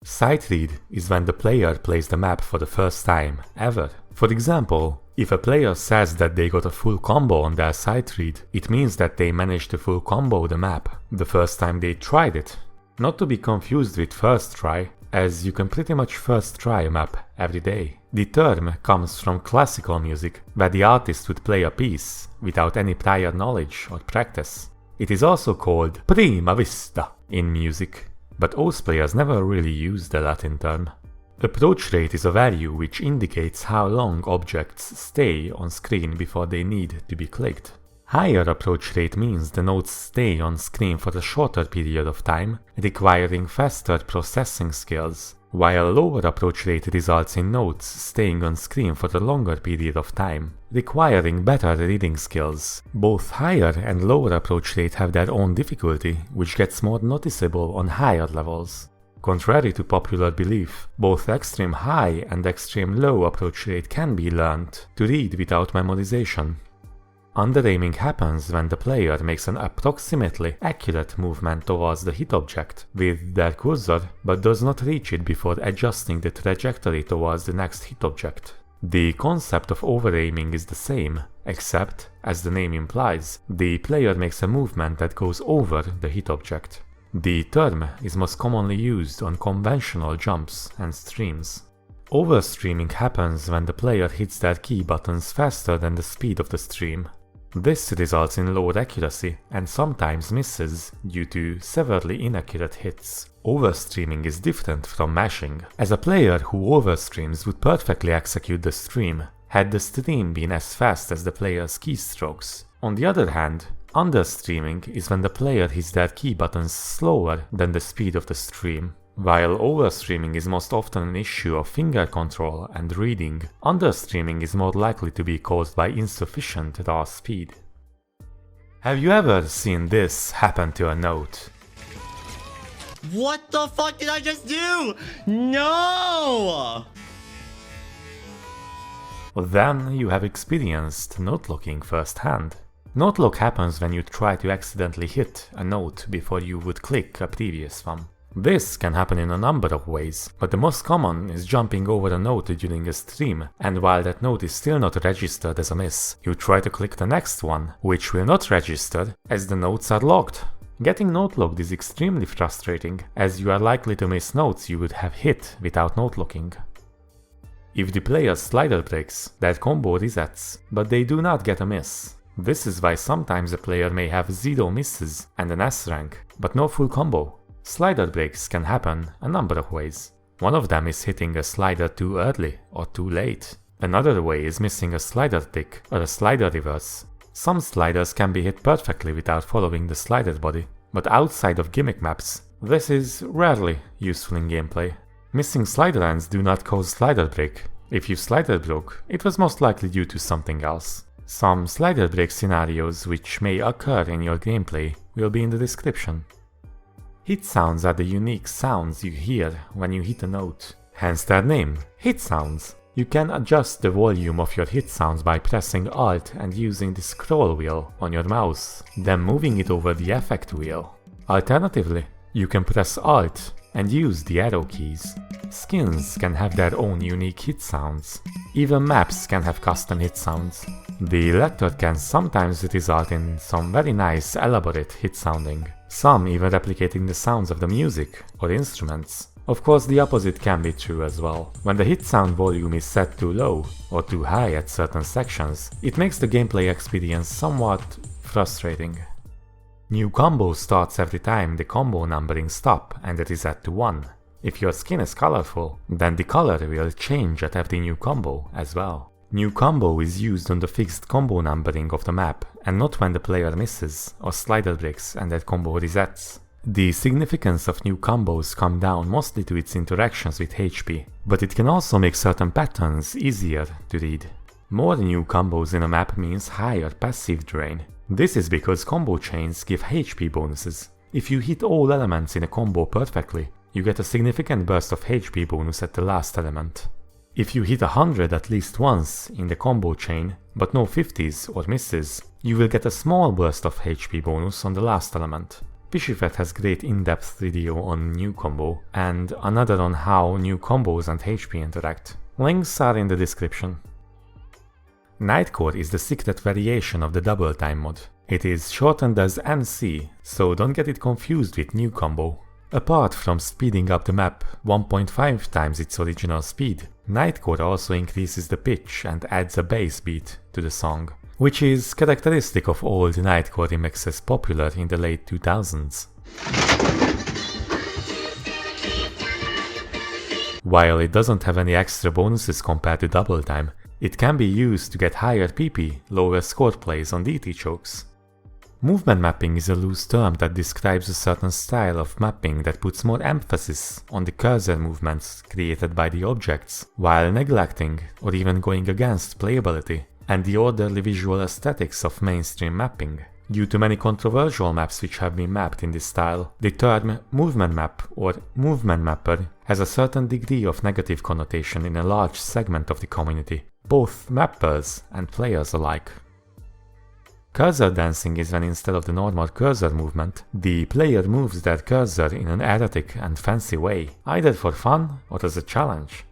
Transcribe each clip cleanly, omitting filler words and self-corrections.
Sightread is when the player plays the map for the first time ever. For example, if a player says that they got a full combo on their Sightread, it means that they managed to full combo the map the first time they tried it. Not to be confused with first try, as you can pretty much first try a map every day. The term comes from classical music, where the artist would play a piece without any prior knowledge or practice. It is also called prima vista in music, but OS players never really use the Latin term. Approach rate is a value which indicates how long objects stay on screen before they need to be clicked. Higher approach rate means the nodes stay on screen for a shorter period of time, requiring faster processing skills, while lower approach rate results in nodes staying on screen for a longer period of time, requiring better reading skills. Both higher and lower approach rate have their own difficulty, which gets more noticeable on higher levels. Contrary to popular belief, both extreme high and extreme low approach rate can be learned to read without memorization. Underaiming happens when the player makes an approximately accurate movement towards the hit object with their cursor, but does not reach it before adjusting the trajectory towards the next hit object. The concept of overaiming is the same, except, as the name implies, the player makes a movement that goes over the hit object. The term is most commonly used on conventional jumps and streams. Overstreaming happens when the player hits their key buttons faster than the speed of the stream. This results in lower accuracy and sometimes misses due to severely inaccurate hits. Overstreaming is different from mashing, as a player who overstreams would perfectly execute the stream had the stream been as fast as the player's keystrokes. On the other hand, understreaming is when the player hits their key buttons slower than the speed of the stream. While overstreaming is most often an issue of finger control and reading, understreaming is more likely to be caused by insufficient raw speed. Have you ever seen this happen to a note? What the fuck did I just do? No! Then you have experienced note-locking firsthand. Notelock happens when you try to accidentally hit a note before you would click a previous one. This can happen in a number of ways, but the most common is jumping over a note during a stream, and while that note is still not registered as a miss, you try to click the next one, which will not register as the notes are locked. Getting note locked is extremely frustrating, as you are likely to miss notes you would have hit without note locking. If the player's slider breaks, that combo resets, but they do not get a miss. This is why sometimes a player may have 0 misses and an S rank, but no full combo. Slider breaks can happen a number of ways. One of them is hitting a slider too early or too late. Another way is missing a slider tick or a slider reverse. Some sliders can be hit perfectly without following the slider body, but outside of gimmick maps, this is rarely useful in gameplay. Missing slider ends do not cause slider break. If your slider broke, it was most likely due to something else. Some slider break scenarios which may occur in your gameplay will be in the description. Hitsounds are the unique sounds you hear when you hit a note, hence their name, Hitsounds. You can adjust the volume of your hitsounds by pressing Alt and using the scroll wheel on your mouse, then moving it over the effect wheel. Alternatively, you can press Alt and use the arrow keys. Skins can have their own unique hit sounds. Even maps can have custom hit sounds. The latter can sometimes result in some very nice elaborate hit sounding, some even replicating the sounds of the music or instruments. Of course, the opposite can be true as well. When the hit sound volume is set too low or too high at certain sections, it makes the gameplay experience somewhat frustrating. New combo starts every time the combo numbering stops and it is set to 1. If your skin is colorful, then the color will change at every new combo as well. New combo is used on the fixed combo numbering of the map and not when the player misses or slider breaks and that combo resets. The significance of new combos come down mostly to its interactions with HP, but it can also make certain patterns easier to read. More new combos in a map means higher passive drain. This is because combo chains give HP bonuses. If you hit all elements in a combo perfectly, you get a significant burst of HP bonus at the last element. If you hit 100 at least once in the combo chain, but no 50s or misses, you will get a small burst of HP bonus on the last element. Pishifat has great in-depth video on new combo, and another on how new combos and HP interact. Links are in the description. Nightcore is the secret variation of the double time mod. It is shortened as NC, so don't get it confused with new combo. Apart from speeding up the map 1.5 times its original speed, Nightcore also increases the pitch and adds a bass beat to the song, which is characteristic of old Nightcore remixes popular in the late 2000s. While it doesn't have any extra bonuses compared to double time, it can be used to get higher PP, lower score plays on DT chokes. Movement mapping is a loose term that describes a certain style of mapping that puts more emphasis on the cursor movements created by the objects, while neglecting or even going against playability and the orderly visual aesthetics of mainstream mapping. Due to many controversial maps which have been mapped in this style, the term movement map or movement mapper has a certain degree of negative connotation in a large segment of the community, both mappers and players alike. Cursordancing is when instead of the normal cursor movement, the player moves their cursor in an erratic and fancy way, either for fun or as a challenge.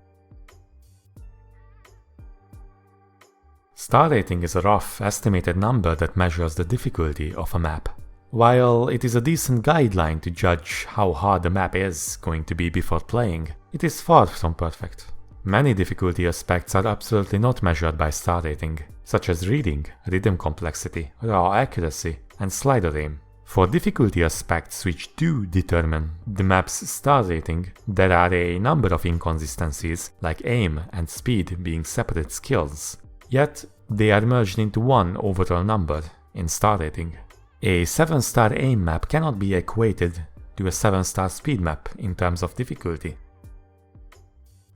Star rating is a rough, estimated number that measures the difficulty of a map. While it is a decent guideline to judge how hard a map is going to be before playing, it is far from perfect. Many difficulty aspects are absolutely not measured by star rating, such as reading, rhythm complexity, raw accuracy, and slider aim. For difficulty aspects which do determine the map's star rating, there are a number of inconsistencies, like aim and speed being separate skills. Yet, they are merged into one overall number in star rating. A 7-star aim map cannot be equated to a 7-star speed map in terms of difficulty.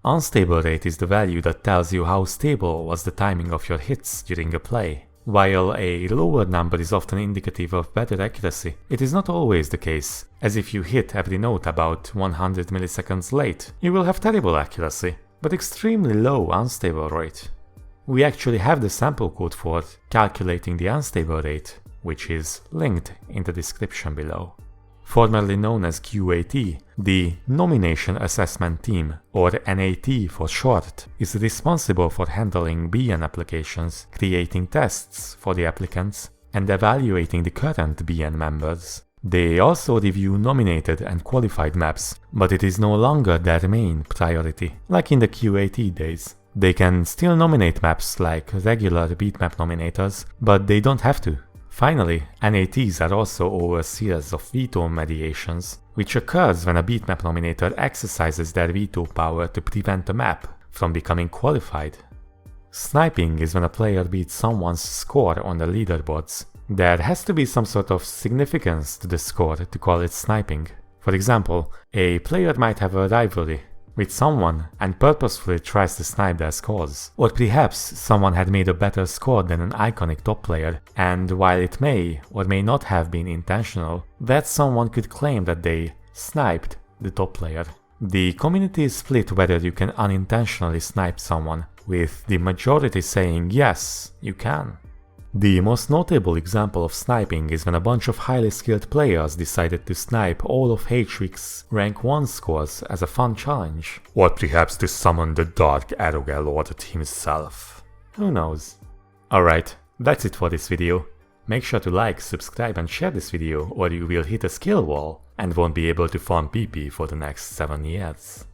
Unstable rate is the value that tells you how stable was the timing of your hits during a play. While a lower number is often indicative of better accuracy, it is not always the case, as if you hit every note about 100 milliseconds late, you will have terrible accuracy, but extremely low unstable rate. We actually have the sample code for calculating the unstable rate, which is linked in the description below. Formerly known as QAT, the Nomination Assessment Team, or NAT for short, is responsible for handling BN applications, creating tests for the applicants, and evaluating the current BN members. They also review nominated and qualified maps, but it is no longer their main priority, like in the QAT days. They can still nominate maps like regular beatmap nominators, but they don't have to. Finally, NATs are also overseers of veto mediations, which occurs when a beatmap nominator exercises their veto power to prevent a map from becoming qualified. Sniping is when a player beats someone's score on the leaderboards. There has to be some sort of significance to the score to call it sniping. For example, a player might have a rivalry with someone and purposefully tries to snipe their scores. Or perhaps someone had made a better score than an iconic top player, and while it may or may not have been intentional, that someone could claim that they sniped the top player. The community is split whether you can unintentionally snipe someone, with the majority saying yes, you can. The most notable example of sniping is when a bunch of highly skilled players decided to snipe all of H-Week's rank 1 scores as a fun challenge. Or perhaps to summon the Dark Arrogal Lord himself. Who knows? Alright, that's it for this video. Make sure to like, subscribe and share this video or you will hit a skill wall and won't be able to farm PP for the next 7 years.